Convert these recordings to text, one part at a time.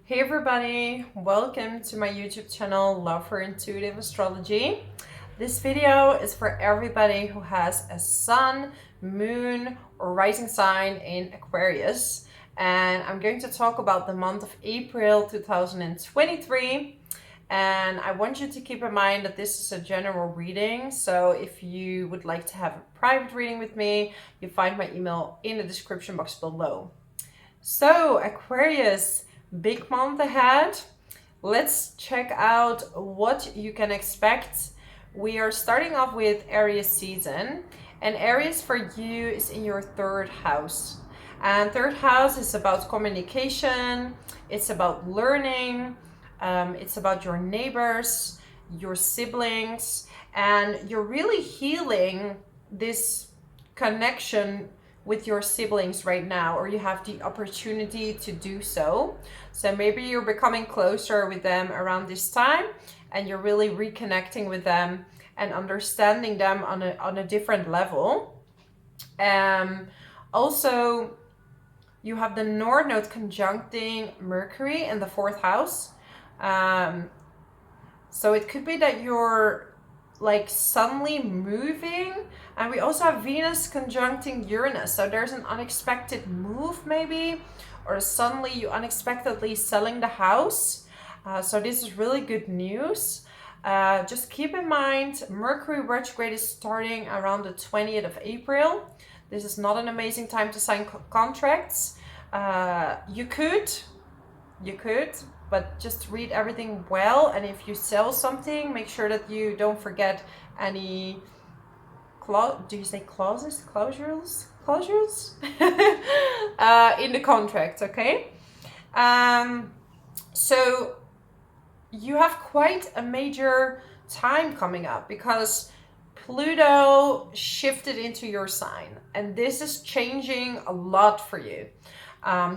Hey everybody, welcome to my YouTube channel, Love for Intuitive Astrology. This video is for everybody who has a sun, moon, or rising sign in Aquarius. And I'm going to talk about the month of April 2023. And I want you to keep in mind that this is a general reading. So if you would like to have a private reading with me, you find my email in the description box below. So Aquarius, big month ahead. Let's check out what you can expect. We are starting off with Aries season, and Aries for you is in your third house. And third house is about communication, it's about learning, it's about your neighbors, your siblings, and you're really healing this connection with your siblings right now, or you have the opportunity to do so. So maybe you're becoming closer with them around this time and you're really reconnecting with them and understanding them on a different level. Also, you have the North Node conjuncting Mercury in the fourth house. So it could be that you're like suddenly moving, and we also have Venus conjuncting Uranus, so there's an unexpected move maybe, or suddenly you unexpectedly selling the house. So this is really good news. Just keep in mind, Mercury retrograde is starting around the 20th of April. This is not an amazing time to sign contracts. You could, but just read everything well, and if you sell something, make sure that you don't forget any do you say clauses? Clausules in the contract, okay? So you have quite a major time coming up because Pluto shifted into your sign, and this is changing a lot for you.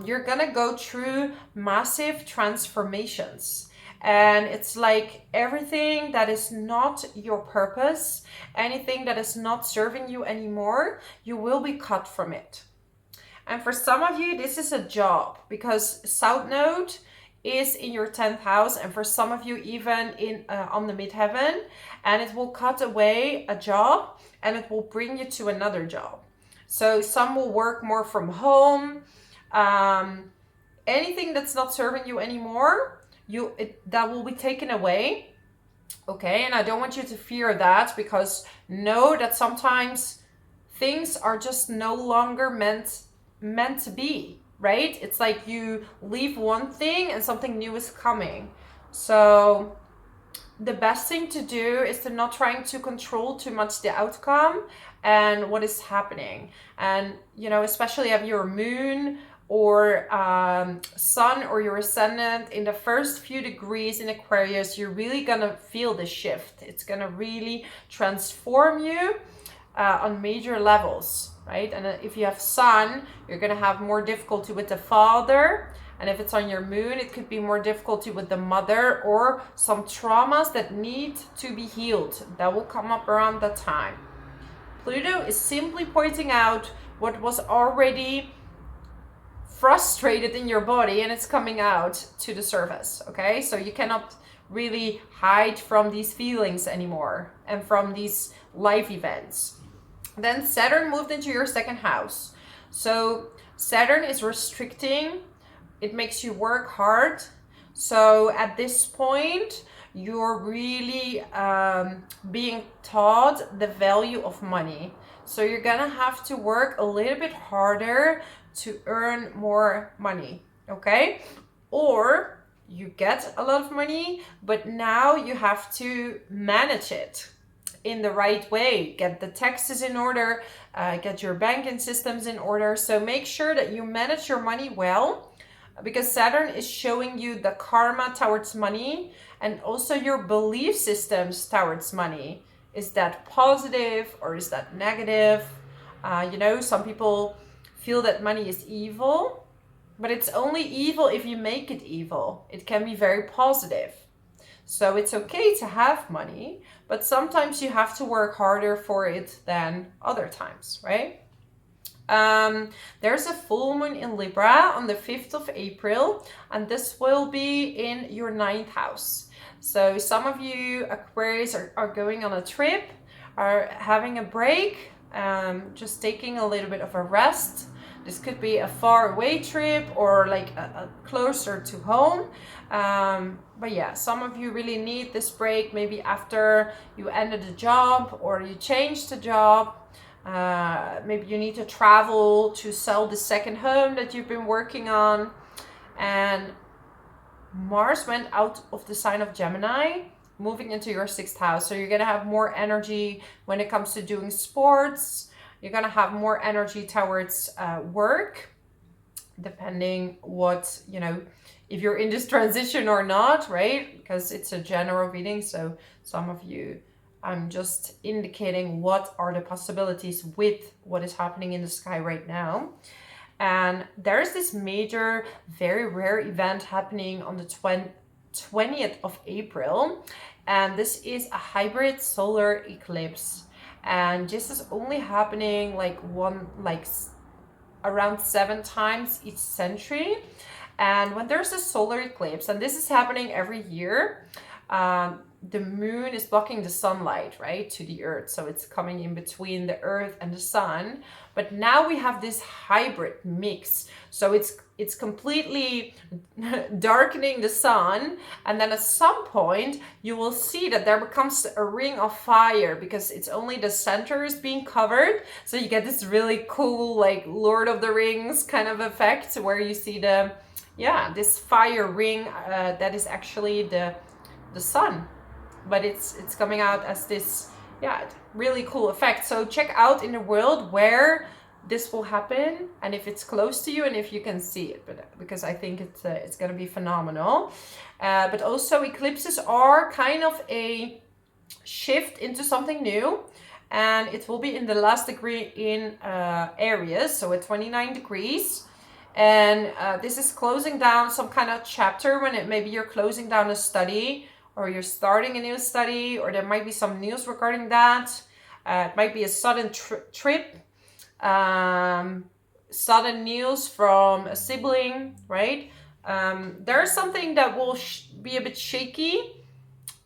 You're gonna go through massive transformations, and it's like everything that is not your purpose, anything that is not serving you anymore, you will be cut from it. And for some of you, this is a job, because South Node is in your 10th house, and for some of you even in on the midheaven, and it will cut away a job and it will bring you to another job. So some will work more from home. Anything that's not serving you anymore, that will be taken away. Okay, and I don't want you to fear that, because know that sometimes things are just no longer meant to be, right? It's like you leave one thing and something new is coming. So the best thing to do is to not trying to control too much the outcome and what is happening. And especially if your moon or sun or your ascendant in the first few degrees in Aquarius, you're really gonna feel the shift. It's gonna really transform you on major levels, right? And if you have sun, you're gonna have more difficulty with the father. And if it's on your moon, it could be more difficulty with the mother, or some traumas that need to be healed. That will come up around that time. Pluto is simply pointing out what was already frustrated in your body, and it's coming out to the surface, okay? So you cannot really hide from these feelings anymore and from these life events. Then Saturn moved into your second house. So Saturn is restricting. It makes you work hard. So at this point, you're really being taught the value of money. So you're gonna have to work a little bit harder to earn more money, okay? Or you get a lot of money, but now you have to manage it in the right way. Get the taxes in order, get your banking systems in order. So make sure that you manage your money well, because Saturn is showing you the karma towards money and also your belief systems towards money. Is that positive or is that negative? Some people feel that money is evil, but it's only evil if you make it evil. It can be very positive. So it's okay to have money, but sometimes you have to work harder for it than other times, right? There's a full moon in Libra on the 5th of April, and this will be in your 9th house. So some of you Aquarius are going on a trip, are having a break, just taking a little bit of a rest. This could be a far away trip or like a closer to home. But yeah, some of you really need this break, maybe after you ended a job or you changed a job. Maybe you need to travel to sell the second home that you've been working on. And Mars went out of the sign of Gemini, moving into your 6th house. So you're going to have more energy when it comes to doing sports. You're going to have more energy towards work, depending what, you know, if you're in this transition or not, right? Because it's a general reading. So some of you, I'm just indicating what are the possibilities with what is happening in the sky right now. And there's this major, very rare event happening on the 20th of April. And this is a hybrid solar eclipse. And this is only happening around 7 times each century. And when there's a solar eclipse, and this is happening every year, the moon is blocking the sunlight, right, to the earth. So it's coming in between the earth and the sun. But now we have this hybrid mix. So it's completely darkening the sun. And then at some point, you will see that there becomes a ring of fire because it's only the center is being covered. So you get this really cool, like Lord of the Rings kind of effect where you see this fire ring that is actually the sun. But it's coming out as this, really cool effect. So check out in the world where this will happen and if it's close to you and if you can see it, because I think it's going to be phenomenal. But also eclipses are kind of a shift into something new, and it will be in the last degree in Aries, so at 29 degrees. And this is closing down some kind of chapter when maybe you're closing down a study, or you're starting a new study, or there might be some news regarding that. It might be a sudden trip, sudden news from a sibling, right? There's something that will be a bit shaky,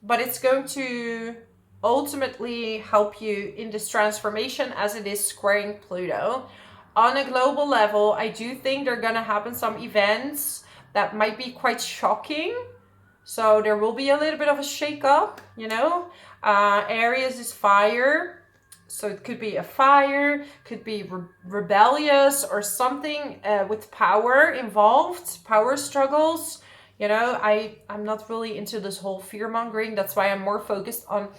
but it's going to ultimately help you in this transformation as it is squaring Pluto. On a global level, I do think there are going to happen some events that might be quite shocking. So there will be a little bit of a shake-up, you know. Aries is fire, so it could be a fire, could be rebellious or something with power involved, power struggles. You know, I'm not really into this whole fear-mongering. That's why I'm more focused on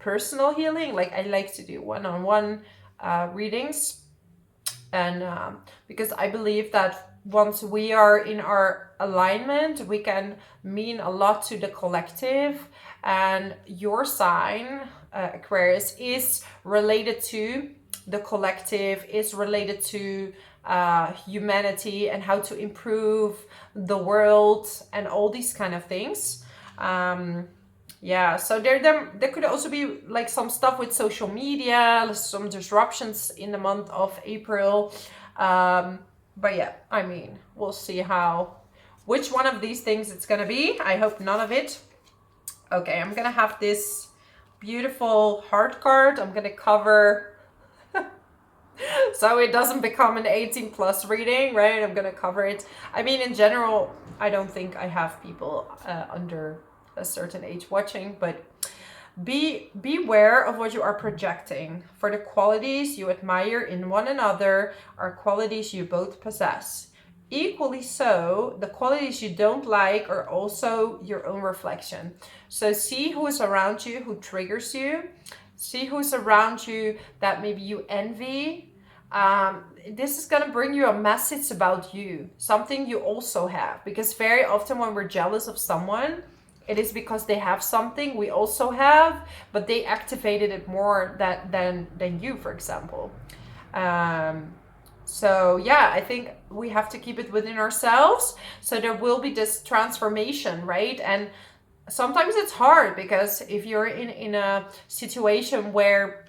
personal healing. Like I like to do one-on-one readings. And because I believe that once we are in our alignment, we can mean a lot to the collective. And your sign, Aquarius, is related to the collective, is related to humanity and how to improve the world and all these kind of things. So there could also be like some stuff with social media, some disruptions in the month of April. But yeah, I mean, we'll see which one of these things it's gonna be. I hope none of it. Okay, I'm gonna have this beautiful heart card. I'm gonna cover so it doesn't become an 18 plus reading, right? I'm gonna cover it. I mean, in general, I don't think I have people under a certain age watching, but beware of what you are projecting. For the qualities you admire in one another are qualities you both possess. Equally so, the qualities you don't like are also your own reflection. So see who is around you, who triggers you. See who's around you that maybe you envy. This is going to bring you a message about you, something you also have. Because very often when we're jealous of someone, it is because they have something we also have, but they activated it more than you, for example. So yeah, I think we have to keep it within ourselves. So there will be this transformation, right? And sometimes it's hard because if you're in a situation where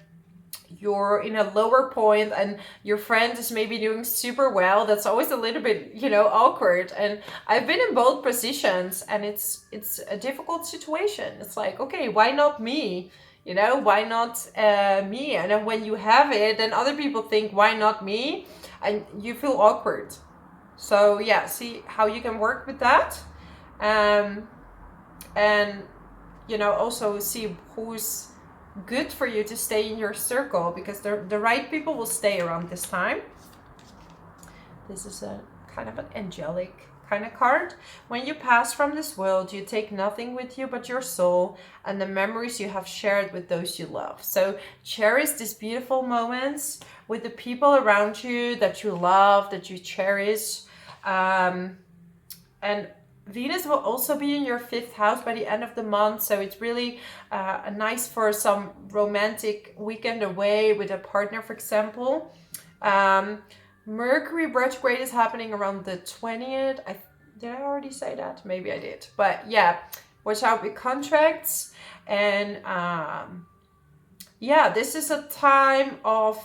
you're in a lower point and your friend is maybe doing super well, that's always a little bit, you know, awkward. And I've been in both positions, and it's a difficult situation. It's like, okay, why not me? You know, why not me? And then when you have it, then other people think, why not me? And you feel awkward. So yeah, see how you can work with that. And you know, also see who's good for you to stay in your circle, because the right people will stay around this time. This is a kind of an angelic kind of card. When you pass from this world, you take nothing with you but your soul and the memories you have shared with those you love. So cherish these beautiful moments with the people around you that you love, that you cherish. And Venus will also be in your 5th house by the end of the month. So it's really nice for some romantic weekend away with a partner, for example. Mercury retrograde is happening around the 20th. Did I already say that? Maybe I did. But yeah, watch out with contracts. And yeah, this is a time of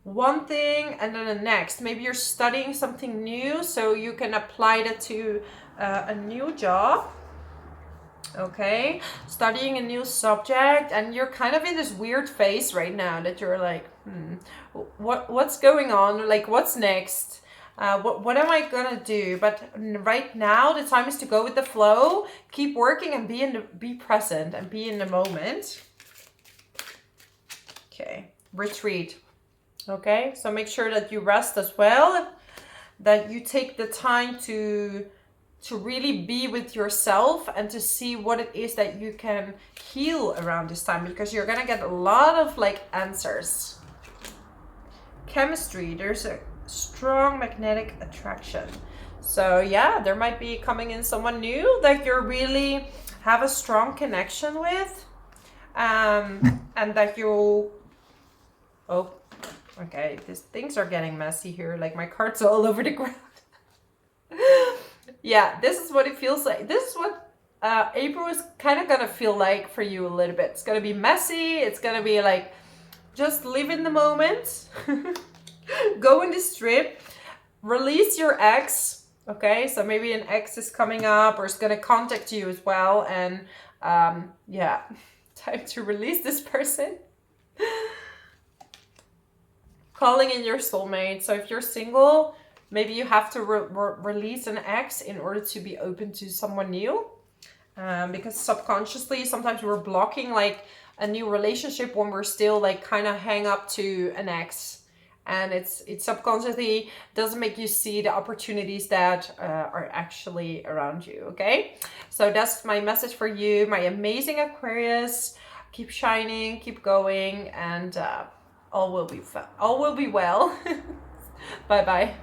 one thing and then the next. Maybe you're studying something new, so you can apply that to a new job. Okay, studying a new subject, and you're kind of in this weird phase right now that you're like, what's going on? Like, what's next? What am I gonna do? But right now, the time is to go with the flow, keep working, and be present and be in the moment. Okay, retreat. Okay, so make sure that you rest as well, that you take the time to really be with yourself and to see what it is that you can heal around this time, because you're gonna get a lot of like answers. Chemistry, there's a strong magnetic attraction. So yeah, there might be coming in someone new that you really have a strong connection with, and that you, oh, okay, things are getting messy here. Like my cards are all over the ground. Yeah, this is what it feels like. This is what April is kind of gonna feel like for you a little bit. It's gonna be messy. It's gonna be like, just live in the moment. Go on this trip. Release your ex. Okay, so maybe an ex is coming up or is gonna contact you as well. And yeah, time to release this person. Calling in your soulmate. So if you're single, maybe you have to release an ex in order to be open to someone new. Because subconsciously, sometimes we're blocking like a new relationship when we're still like kind of hang up to an ex. And it subconsciously doesn't make you see the opportunities that are actually around you, okay? So that's my message for you, my amazing Aquarius. Keep shining, keep going, and all will be well. Bye-bye.